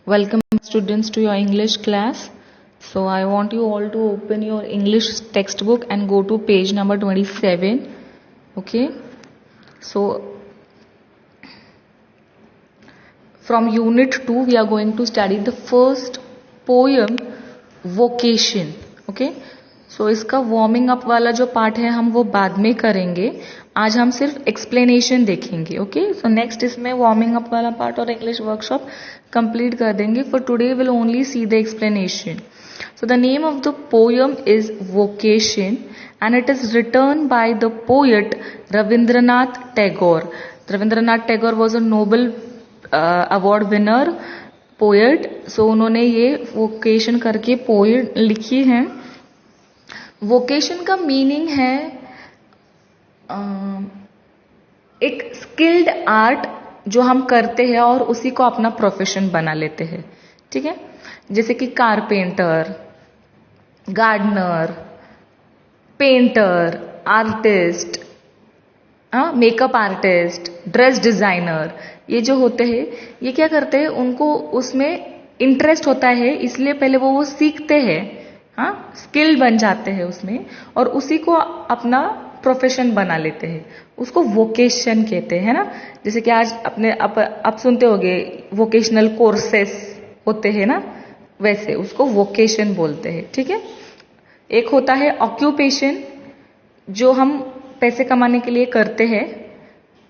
Welcome students to your English class. So I want you all to open your English textbook and go to page number 27. Okay. So from unit 2 we are going to study the first poem vocation. Okay. सो इसका warming up वाला जो part है हम वो बाद में करेंगे. आज हम सिर्फ एक्सप्लेनेशन देखेंगे. ओके. सो नेक्स्ट इसमें वार्मिंग अप वाला पार्ट और इंग्लिश वर्कशॉप कंप्लीट कर देंगे. For today will only see the explanation. So the name of the poem is vocation and it is written by the poet Rabindranath Tagore. Rabindranath Tagore was a Nobel award winner poet. So उन्होंने ये vocation करके poem लिखी है. Vocation का meaning है एक skilled art जो हम करते हैं और उसी को अपना प्रोफेशन बना लेते हैं. ठीक है. जैसे कि carpenter, gardener, painter, artist, makeup artist, dress designer, ये जो होते हैं ये क्या करते हैं, उनको उसमें इंटरेस्ट होता है इसलिए पहले वो सीखते हैं. स्किल बन जाते हैं उसमें और उसी को अपना प्रोफेशन बना लेते हैं. उसको वोकेशन कहते हैं ना. जैसे कि आज अपने आप सुनते होंगे वोकेशनल कोर्सेस होते हैं ना, वैसे उसको वोकेशन बोलते हैं. ठीक है. एक होता है ऑक्यूपेशन जो हम पैसे कमाने के लिए करते हैं,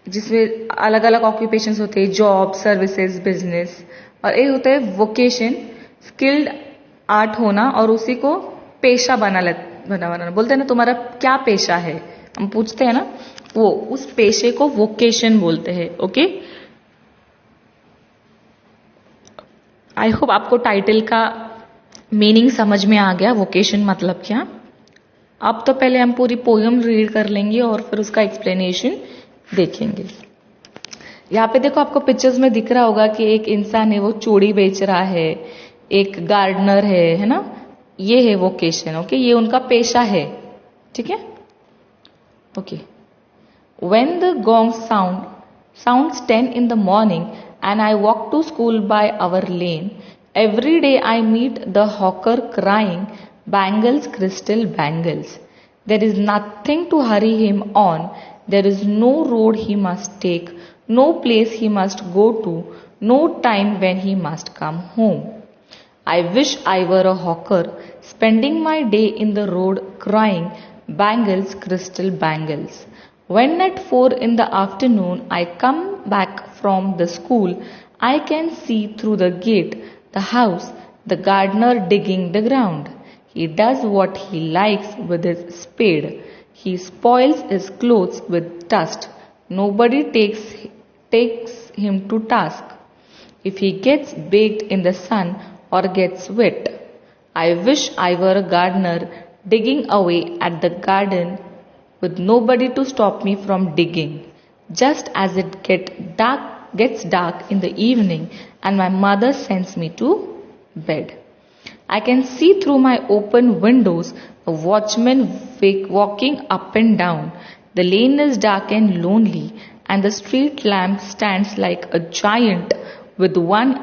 जिसमें अलग अलग ऑक्यूपेशंस होते हैं, जॉब, सर्विसेज, बिजनेस. और एक होता है वोकेशन, स्किल्ड आर्ट होना और उसी को पेशा बनाना. बोलते हैं ना तुम्हारा क्या पेशा है, हम पूछते हैं ना, वो उस पेशे को वोकेशन बोलते हैं. ओके. आई होप आपको टाइटल का मीनिंग समझ में आ गया, वोकेशन मतलब क्या. अब तो पहले हम पूरी पोयम रीड कर लेंगे और फिर उसका एक्सप्लेनेशन देखेंगे. यहाँ पे देखो आपको पिक्चर्स में दिख रहा होगा कि एक इंसान है वो चूड़ी बेच रहा है, एक गार्डनर है ना. ये है वोकेशन. ओके. ये उनका पेशा है. ठीक है. Okay. When the gong sounds 10 in the morning and I walk to school by our lane, every day I meet the hawker crying, bangles, crystal bangles. There is nothing to hurry him on. There is no road he must take, no place he must go to, no time when he must come home. I wish I were a hawker, spending my day in the road crying, bangles, crystal bangles. When at 4 in the afternoon I come back from the school, I can see through the gate, the house, the gardener digging the ground. He does what he likes with his spade. He spoils his clothes with dust. Nobody takes him to task. If he gets baked in the sun or gets wet. I wish I were a gardener digging away at the garden with nobody to stop me from digging. Just as it gets dark in the evening and my mother sends me to bed. I can see through my open windows a watchman walking up and down. The lane is dark and lonely and the street lamp stands like a giant with one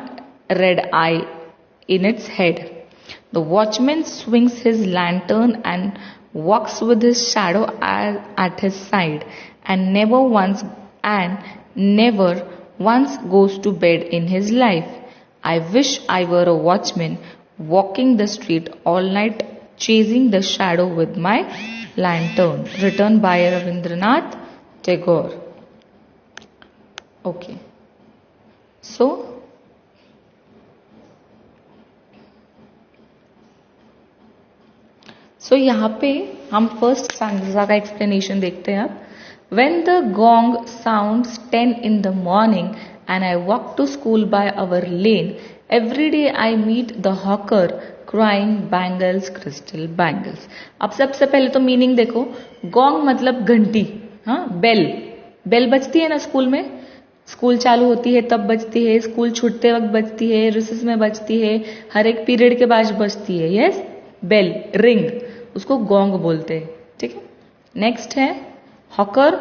red eye in its head. The watchman swings his lantern and walks with his shadow at his side and never once goes to bed in his life. I wish I were a watchman walking the street all night chasing the shadow with my lantern. Written by Rabindranath Tagore. Okay. सो यहाँ पे हम first stanza का explanation देखते हैं. अब when the gong sounds 10 in the morning and I walk to school by our lane, every day I meet the hawker crying bangles, crystal bangles. अब सबसे पहले तो मीनिंग देखो. गॉन्ग मतलब घंटी, बेल बजती है ना स्कूल में. स्कूल चालू होती है तब बजती है, स्कूल छूटते वक्त बजती है, रिसेस में बजती है, हर एक पीरियड के बाद बजती है. यस, बेल, रिंग, उसको गोंग बोलते हैं. ठीक है. नेक्स्ट है हॉकर.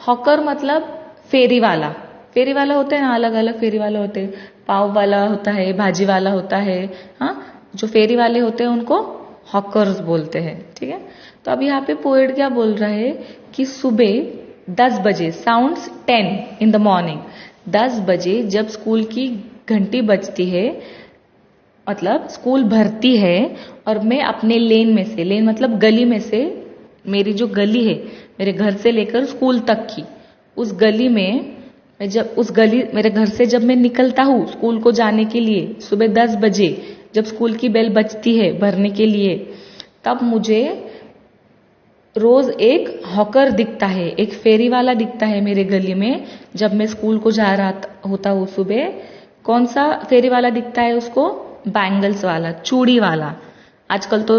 हॉकर मतलब फेरी वाला. फेरी वाला होता है ना, अलग अलग फेरी वाले होते हैं, पाव वाला होता है, भाजी वाला होता है। हाँ, जो फेरी वाले होते हैं उनको हॉकर्स बोलते हैं, ठीक है। तो अब यहाँ पे पोएट क्या बोल रहा है कि सुबह 10 बजे, साउंड्स 10 इन द मॉर्निंग, 10 बजे जब स्कूल की घंटी बजती है, मतलब स्कूल भरती है, और मैं अपने लेन में से, लेन मतलब गली में से, मेरी जो गली है मेरे घर से लेकर स्कूल तक की, उस गली में जब उस गली मेरे घर से जब मैं निकलता हूँ स्कूल को जाने के लिए सुबह 10 बजे, जब स्कूल की बेल बजती है भरने के लिए, तब मुझे रोज एक हॉकर दिखता है, एक फेरी वाला दिखता है मेरे गली में। जब मैं स्कूल को जा रहा होता हूँ सुबह, कौन सा फेरी वाला दिखता है उसको? बैंगल्स वाला, चूड़ी वाला। आजकल तो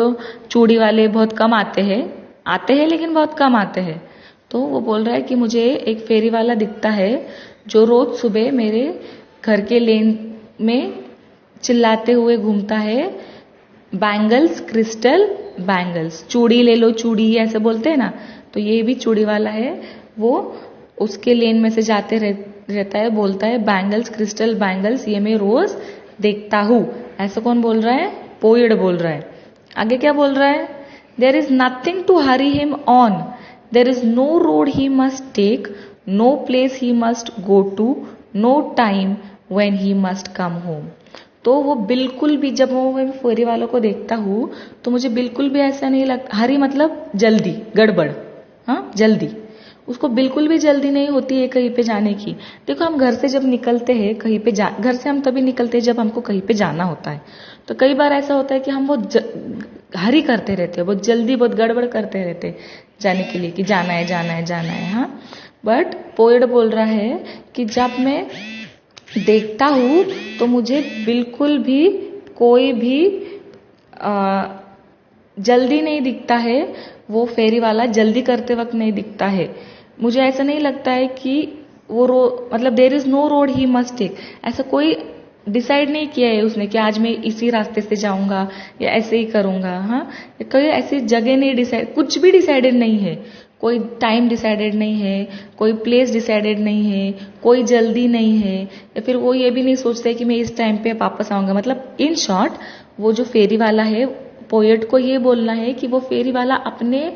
चूड़ी वाले बहुत कम आते हैं लेकिन बहुत कम आते हैं। तो वो बोल रहा है कि मुझे एक फेरी वाला दिखता है जो रोज सुबह मेरे घर के लेन में चिल्लाते हुए घूमता है, बैंगल्स, क्रिस्टल बैंगल्स, चूड़ी ले लो चूड़ी, ऐसे बोलते हैं ना, तो ये भी चूड़ी वाला है। वो उसके लेन में से जाते रहता है, बोलता है बैंगल्स, क्रिस्टल बैंगल्स, ये मैं रोज देखता हूँ। ऐसा कौन बोल रहा है? पोएट बोल रहा है। आगे क्या बोल रहा है? There is nothing to hurry him on, there is no road he must take, no place he must go to, no time when he must come home. तो वो बिल्कुल भी, जब मैं फेरी वालों को देखता हूँ तो मुझे बिल्कुल भी ऐसा नहीं लगता, हरी मतलब जल्दी, गड़बड़, हाँ जल्दी, उसको बिल्कुल भी जल्दी नहीं होती है कहीं पे जाने की। देखो, हम घर से जब निकलते हैं कहीं पे घर से हम तभी निकलते हैं जब हमको कहीं पे जाना होता है। तो कई बार ऐसा होता है कि हम बहुत हरी करते रहते हैं, बहुत जल्दी, बहुत गड़बड़ करते रहते हैं जाने के लिए, कि जाना है जाना है जाना है। हाँ, बट पोएट बोल रहा है कि जब मैं देखता हूँ तो मुझे बिल्कुल भी कोई भी जल्दी नहीं दिखता है, वो फेरी वाला जल्दी करते वक्त नहीं दिखता है। मुझे ऐसा नहीं लगता है कि वो मतलब there is no road he must take, ऐसा कोई डिसाइड नहीं किया है उसने कि आज मैं इसी रास्ते से जाऊंगा या ऐसे ही करूंगा। हाँ, कोई ऐसी जगह नहीं डिसाइड, कुछ भी डिसाइडेड नहीं है, कोई टाइम डिसाइडेड नहीं है, कोई प्लेस डिसाइडेड नहीं है, कोई जल्दी नहीं है, या फिर वो ये भी नहीं सोचता है कि मैं इस टाइम पे वापस आऊंगा। मतलब इन शॉर्ट, वो जो फेरी वाला है, पोएट को ये बोलना है कि वो फेरी वाला अपने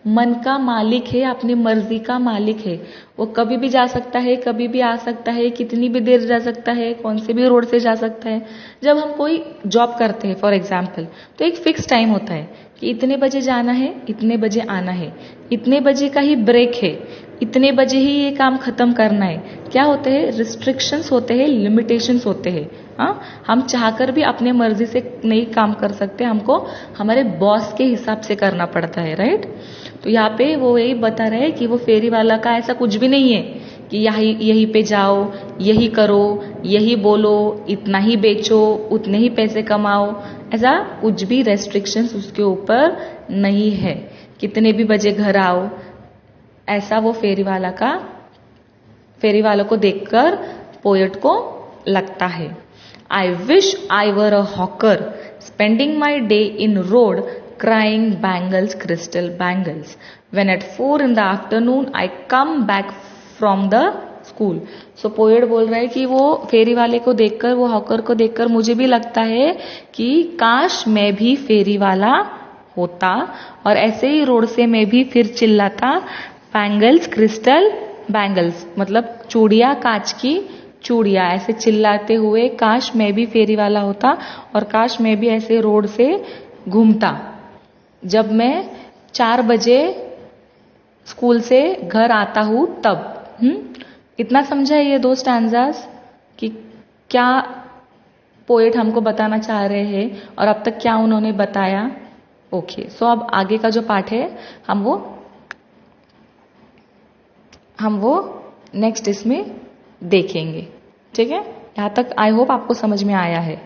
मन का मालिक है, अपनी मर्जी का मालिक है। वो कभी भी जा सकता है, कभी भी आ सकता है, कितनी भी देर जा सकता है, कौन से भी रोड से जा सकता है। जब हम कोई जॉब करते हैं फॉर एग्जाम्पल, तो एक फिक्स टाइम होता है कि इतने बजे जाना है, इतने बजे आना है, इतने बजे का ही ब्रेक है, इतने बजे ही ये काम खत्म करना है। क्या होते हैं? रिस्ट्रिक्शंस होते हैं, लिमिटेशंस होते हैं। हाँ, हम चाहकर भी अपने मर्जी से नहीं काम कर सकते, हमको हमारे बॉस के हिसाब से करना पड़ता है, राइट। तो यहाँ पे वो यही बता रहे हैं कि वो फेरी वाला का ऐसा कुछ भी नहीं है कि यही पे जाओ, यही करो, यही बोलो, इतना ही बेचो, उतने ही पैसे कमाओ, ऐसा कुछ भी रेस्ट्रिक्शंस उसके ऊपर नहीं है। कितने भी बजे घर आओ, ऐसा वो फेरी वालों को देखकर पोएट को लगता है। I wish I were a hawker spending my day in road crying bangles, crystal bangles, when at 4 in the afternoon I come back from the school। So poet बोल रहा है कि वो फेरी वाले को देखकर, वो हॉकर को देखकर मुझे भी लगता है कि काश मैं भी फेरी वाला होता और ऐसे ही रोड से मैं भी फिर चिल्लाता, बैंगल्स, क्रिस्टल बैंगल्स, मतलब चूड़िया, कांच की चूड़िया, ऐसे चिल्लाते हुए काश मैं भी फेरी वाला होता और काश मैं भी ऐसे रोड से घूमता जब मैं 4 बजे स्कूल से घर आता हूँ तब। इतना समझा है ये 2 स्टैंजास कि क्या पोएट हमको बताना चाह रहे हैं और अब तक क्या उन्होंने बताया। ओके, सो अब आगे का जो पार्ट है हम वो नेक्स्ट इसमें देखेंगे। ठीक है, यहाँ तक आई होप आपको समझ में आया है।